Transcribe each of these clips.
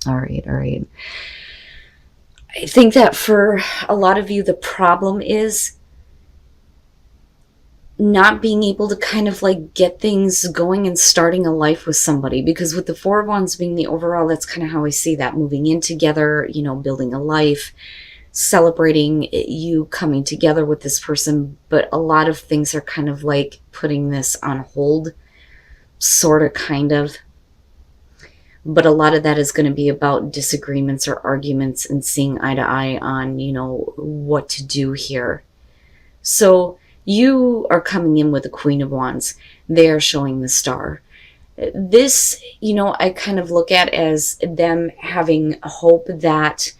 All right, all right. I think that for a lot of you, the problem is not being able to kind of like get things going and starting a life with somebody, because with the Four of Wands being the overall, that's kind of how I see that, moving in together, you know, building a life, celebrating you coming together with this person. But a lot of things are kind of like putting this on hold, sort of, kind of. But a lot of that is going to be about disagreements or arguments and seeing eye to eye on, you know, what to do here. So you are coming in with the Queen of Wands. They are showing the Star. This, you know, I kind of look at as them having hope that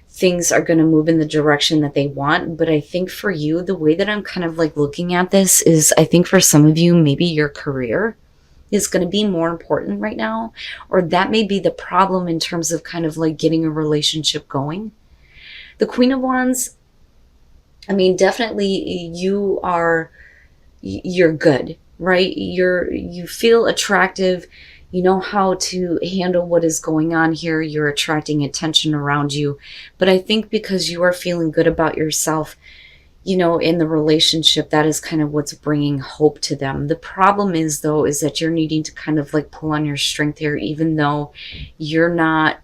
things are going to move in the direction that they want. But I think for you, the way that I'm kind of like looking at this is, I think for some of you, maybe your career is going to be more important right now, or that may be the problem in terms of kind of like getting a relationship going. The Queen of Wands, I mean, definitely you're good, right? You feel attractive. You know how to handle what is going on here. You're attracting attention around you. But I think because you are feeling good about yourself, you know, in the relationship, that is kind of what's bringing hope to them. The problem is, though, is that you're needing to kind of like pull on your strength here, even though you're not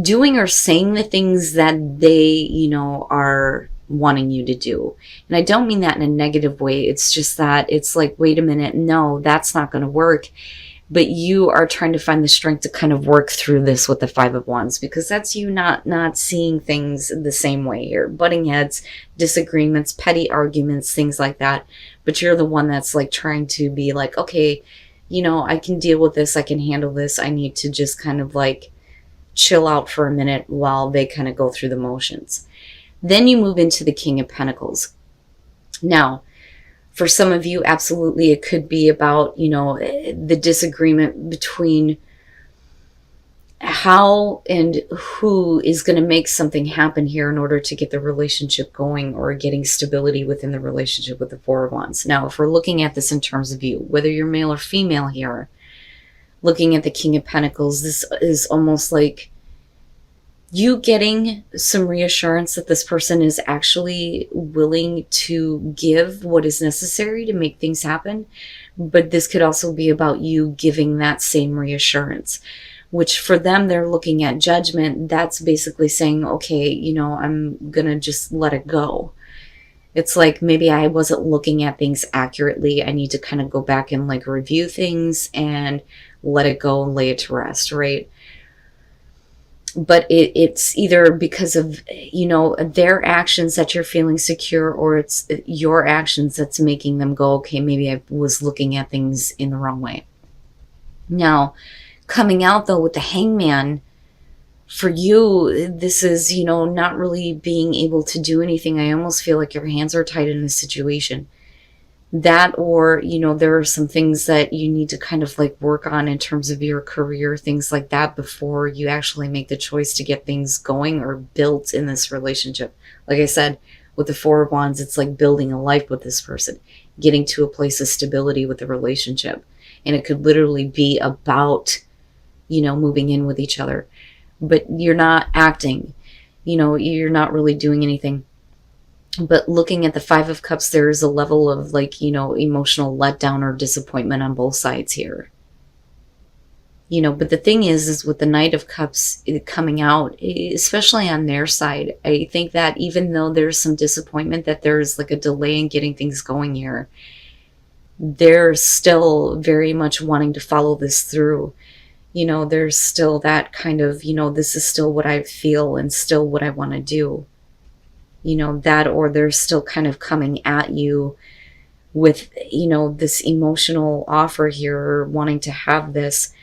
doing or saying the things that they, you know, are wanting you to do. And I don't mean that in a negative way. It's just that it's like, wait a minute, no, that's not going to work. But you are trying to find the strength to kind of work through this with the Five of Wands, because that's you not seeing things the same way. You're butting heads, disagreements, petty arguments, things like that. But you're the one that's like trying to be like, okay, you know, I can deal with this. I can handle this. I need to just kind of like chill out for a minute while they kind of go through the motions. Then you move into the King of Pentacles. Now, for some of you, absolutely, it could be about, you know, the disagreement between how and who is going to make something happen here in order to get the relationship going, or getting stability within the relationship with the Four of Wands. Now, if we're looking at this in terms of you, whether you're male or female here, looking at the King of Pentacles, this is almost like you getting some reassurance that this person is actually willing to give what is necessary to make things happen. But this could also be about you giving that same reassurance, which for them, they're looking at judgment. That's basically saying, okay, you know, I'm going to just let it go. It's like, maybe I wasn't looking at things accurately. I need to kind of go back and like review things and let it go and lay it to rest, right? But it's either because of, you know, their actions that you're feeling secure, or it's your actions that's making them go, okay, maybe I was looking at things in the wrong way. Now, coming out though with the Hangman, for you, this is, you know, not really being able to do anything. I almost feel like your hands are tied in this situation. That, or, you know, there are some things that you need to kind of like work on in terms of your career, things like that, before you actually make the choice to get things going or built in this relationship. Like I said, with the Four of Wands, it's like building a life with this person, getting to a place of stability with the relationship. And it could literally be about, you know, moving in with each other. But you're not acting, you know, you're not really doing anything. But looking at the Five of Cups, there is a level of like, you know, emotional letdown or disappointment on both sides here. You know, but the thing is with the Knight of Cups coming out, especially on their side, I think that even though there's some disappointment that there's like a delay in getting things going here, they're still very much wanting to follow this through. You know, there's still that kind of, you know, this is still what I feel and still what I want to do. You know, that, or they're still kind of coming at you with, you know, this emotional offer here, or wanting to have this,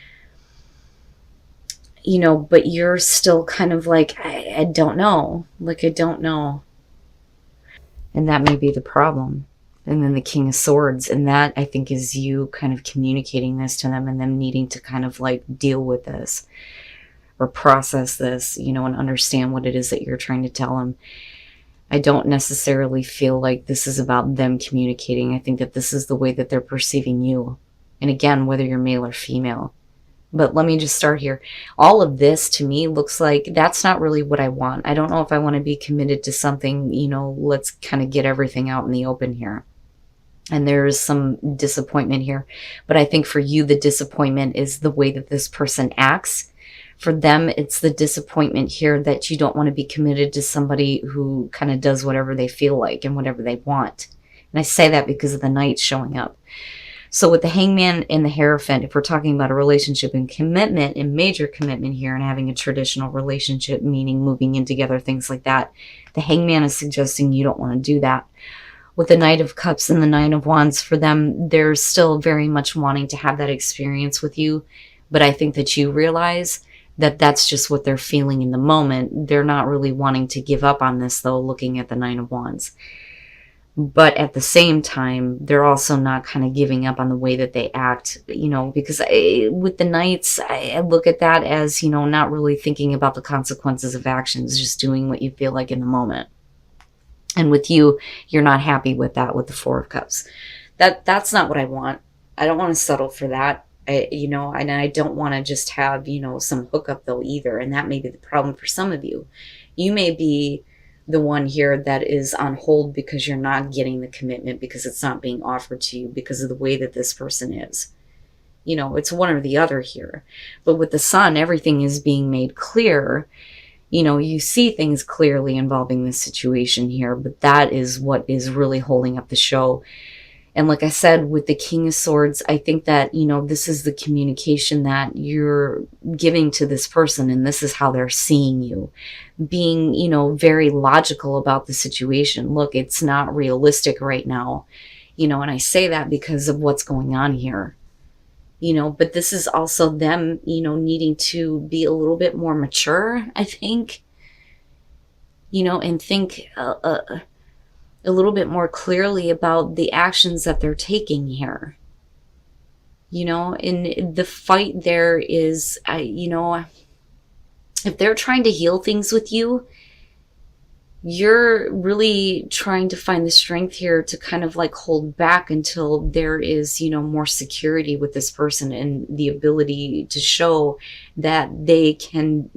you know, but you're still kind of like, I don't know. Like, I don't know. And that may be the problem. And then the King of Swords, and that I think is you kind of communicating this to them and them needing to kind of like deal with this or process this, you know, and understand what it is that you're trying to tell them. I don't necessarily feel like this is about them communicating. I think that this is the way that they're perceiving you. And again, whether you're male or female, But let me just start here. All of this to me looks like that's not really what I want. I don't know if I want to be committed to something, let's kind of get everything out in the open here. And there's some disappointment here. But I think for you, the disappointment is the way that this person acts. For them, it's the disappointment here that you don't want to be committed to somebody who kind of does whatever they feel like and whatever they want. And I say that because of the Knight showing up. So with the Hangman and the Hierophant, if we're talking about a relationship and commitment and major commitment here and having a traditional relationship, meaning moving in together, things like that, the Hangman is suggesting you don't want to do that. With the Knight of Cups and the Nine of Wands, for them, they're still very much wanting to have that experience with you. But I think that you realize that that's just what they're feeling in the moment. They're not really wanting to give up on this, though, looking at the Nine of Wands. But at the same time, they're also not kind of giving up on the way that they act, because with the Knights, I look at that as, not really thinking about the consequences of actions, just doing what you feel like in the moment. And with you, you're not happy with that with the Four of Cups. That's not what I want. I don't want to settle for that, and I don't want to just have, some hookup though either. And that may be the problem for some of you. You may be the one here that is on hold because you're not getting the commitment, because it's not being offered to you because of the way that this person is. It's one or the other here. But with the Sun, everything is being made clear. You see things clearly involving this situation here, but that is what is really holding up the show. And like I said, with the King of Swords, I think that, this is the communication that you're giving to this person, and this is how they're seeing you. Being, very logical about the situation. Look, it's not realistic right now, and I say that because of what's going on here. But this is also them, needing to be a little bit more mature, I think, and think a little bit more clearly about the actions that they're taking here. And the fight there is, if they're trying to heal things with you, you're really trying to find the strength here to kind of like hold back until there is, more security with this person and the ability to show that they can,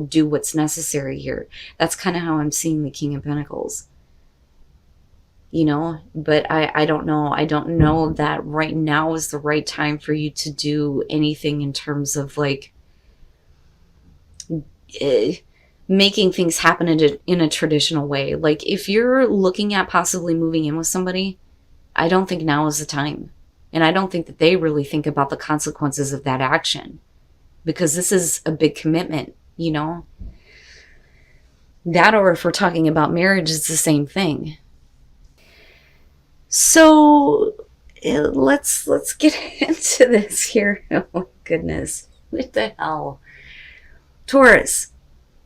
do what's necessary here. That's kind of how I'm seeing the King of Pentacles. But I don't know. I don't know that right now is the right time for you to do anything in terms of like making things happen in a traditional way. Like if you're looking at possibly moving in with somebody, I don't think now is the time. And I don't think that they really think about the consequences of that action, because this is a big commitment, That, or if we're talking about marriage, it's the same thing. So let's get into this here. Oh my goodness. What the hell? Taurus.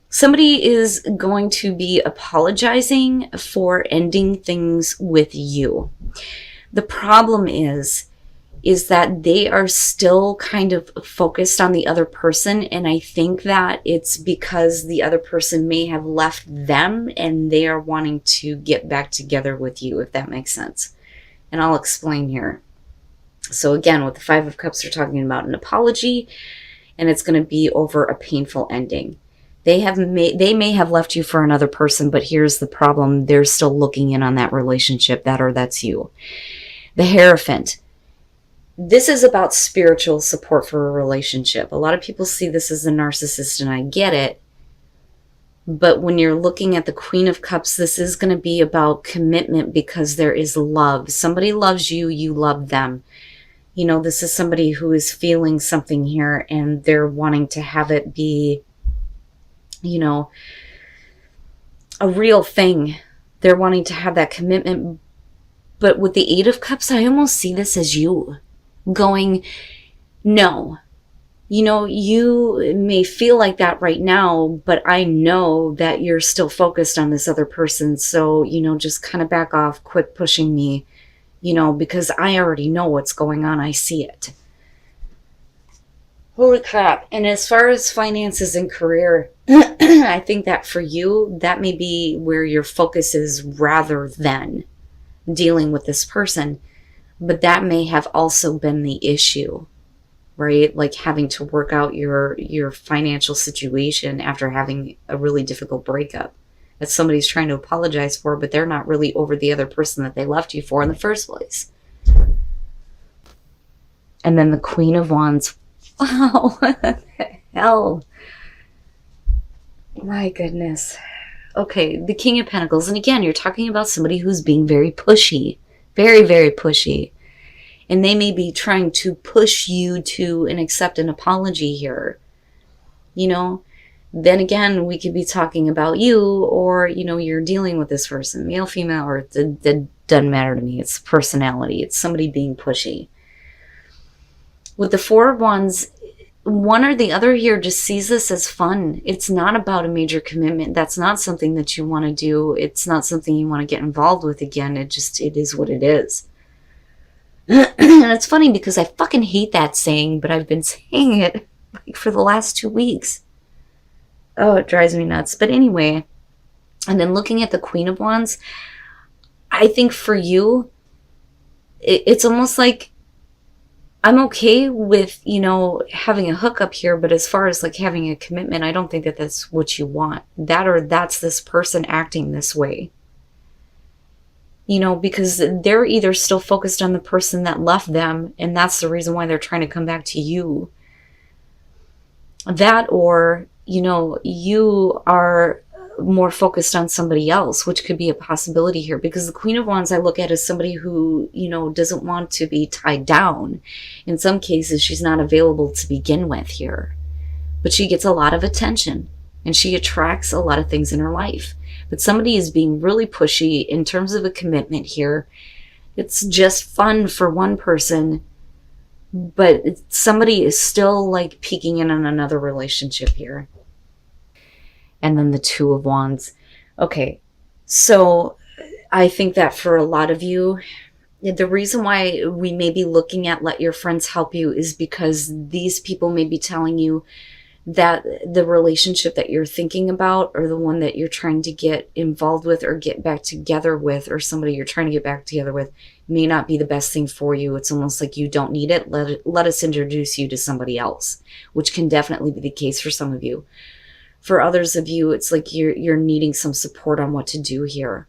Somebody is going to be apologizing for ending things with you. The problem is that they are still kind of focused on the other person, and I think that it's because the other person may have left them and they are wanting to get back together with you, if that makes sense. And I'll explain here. So again, with the Five of Cups, we're talking about an apology, and it's going to be over a painful ending. They may have left you for another person, but here's the problem. They're still looking in on that relationship, that's you. The Hierophant. This is about spiritual support for a relationship. A lot of people see this as a narcissist, and I get it. But when you're looking at the Queen of Cups, this is going to be about commitment, because there is love. Somebody loves you, you love them. This is somebody who is feeling something here, and they're wanting to have it be, a real thing. They're wanting to have that commitment. But with the Eight of Cups, I almost see this as you going, no. You may feel like that right now, but I know that you're still focused on this other person. So, just kind of back off, quit pushing me, because I already know what's going on. I see it. Holy crap. And as far as finances and career, I think that for you, that may be where your focus is rather than dealing with this person. But that may have also been the issue. right? Like having to work out your financial situation after having a really difficult breakup that somebody's trying to apologize for, but they're not really over the other person that they left you for in the first place. And then the Queen of Wands. Wow, what the hell? My goodness. Okay, the King of Pentacles. And again, you're talking about somebody who's being very pushy. Very, very pushy. And they may be trying to push you to and accept an apology here. You know? Then again, we could be talking about you, or, you know, you're dealing with this person. Male, female, or it doesn't matter to me. It's personality. It's somebody being pushy. With the Four of Wands, one or the other here just sees this as fun. It's not about a major commitment. That's not something that you want to do. It's not something you want to get involved with again. It is what it is. And it's funny because I fucking hate that saying, but I've been saying it like for the last 2 weeks. Oh, it drives me nuts. But anyway, and then looking at the Queen of Wands, I think for you, it's almost like I'm okay with, you know, having a hookup here, but as far as like having a commitment, I don't think that that's what you want. That, or that's this person acting this way. You know, because they're either still focused on the person that left them, and that's the reason why they're trying to come back to you. That, or, you know, you are more focused on somebody else, which could be a possibility here, because the Queen of Wands I look at as somebody who, you know, doesn't want to be tied down. In some cases, she's not available to begin with here, but she gets a lot of attention and she attracts a lot of things in her life. But somebody is being really pushy in terms of a commitment here. It's just fun for one person, but somebody is still like peeking in on another relationship here. And then the Two of Wands. Okay, so I think that for a lot of you, the reason why we may be looking at let your friends help you is because these people may be telling you that the relationship that you're thinking about, or the one that you're trying to get involved with or get back together with, or somebody you're trying to get back together with, may not be the best thing for you. It's almost like you don't need it. Let us introduce you to somebody else, which can definitely be the case for some of you. For others of you, it's like you're needing some support on what to do here.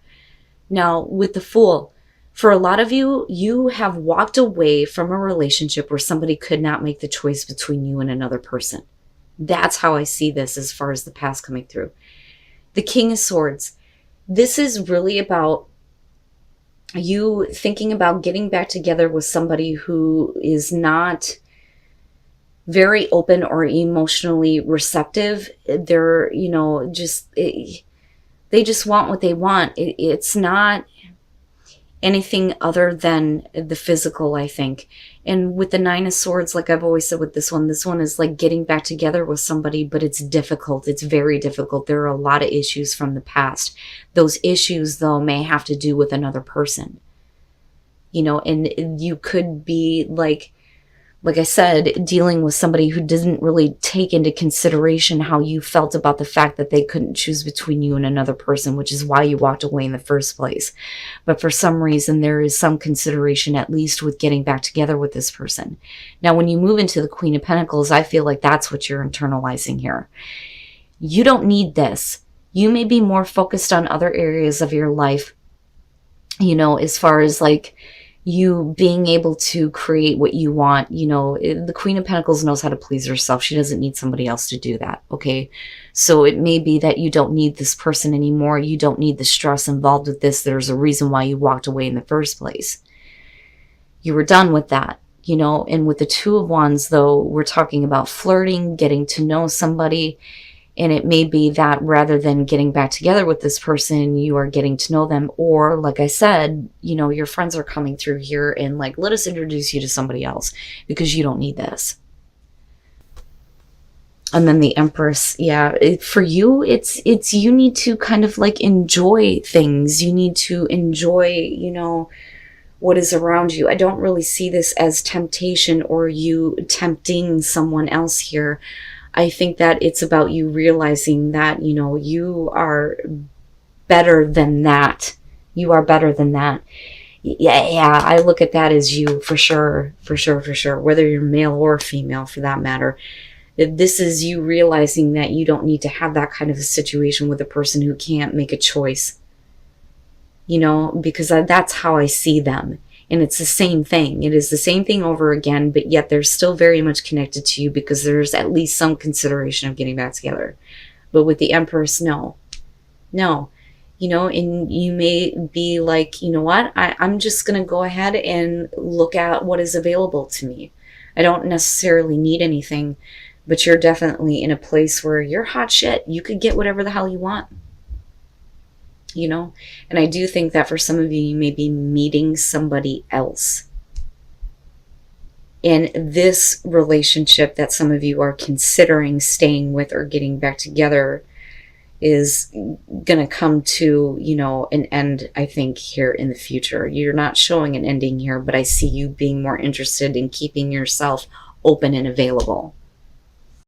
Now, with the Fool, for a lot of you, you have walked away from a relationship where somebody could not make the choice between you and another person. That's how I see this as far as the past coming through. The King of Swords. This is really about you thinking about getting back together with somebody who is not very open or emotionally receptive. They're, you know, just, they just want what they want. It's not anything other than the physical, I think. And with the Nine of Swords, like I've always said with this one is like getting back together with somebody, but it's difficult. It's very difficult. There are a lot of issues from the past. Those issues, though, may have to do with another person. You know, and you could be like I said, dealing with somebody who didn't really take into consideration how you felt about the fact that they couldn't choose between you and another person, which is why you walked away in the first place. But for some reason, there is some consideration, at least with getting back together with this person. Now, when you move into the Queen of Pentacles, I feel like that's what you're internalizing here. You don't need this. You may be more focused on other areas of your life, you know, as far as like you being able to create what you want. You know, the Queen of Pentacles knows how to please herself. She doesn't need somebody else to do that, okay? So it may be that you don't need this person anymore. You don't need the stress involved with this. There's a reason why you walked away in the first place. You were done with that, you know? And with the Two of Wands, though, we're talking about flirting, getting to know somebody. And it may be that rather than getting back together with this person, you are getting to know them. Or, like I said, you know, your friends are coming through here and like, let us introduce you to somebody else because you don't need this. And then the Empress, yeah, for you, it's you need to kind of like enjoy things. You need to enjoy, you know, what is around you. I don't really see this as temptation or you tempting someone else here. I think that it's about you realizing that, you know, you are better than that. You are better than that. Yeah, I look at that as you, for sure, for sure, for sure, whether you're male or female for that matter. This is you realizing that you don't need to have that kind of a situation with a person who can't make a choice, because that's how I see them. And it's the same thing. It is the same thing over again, but yet they're still very much connected to you because there's at least some consideration of getting back together. But with the Empress, no. No. And you may be like, you know what? I'm just going to go ahead and look at what is available to me. I don't necessarily need anything, but you're definitely in a place where you're hot shit. You could get whatever the hell you want. And I do think that for some of you, you may be meeting somebody else. And this relationship that some of you are considering staying with or getting back together is going to come to, an end, I think, here in the future. You're not showing an ending here, but I see you being more interested in keeping yourself open and available.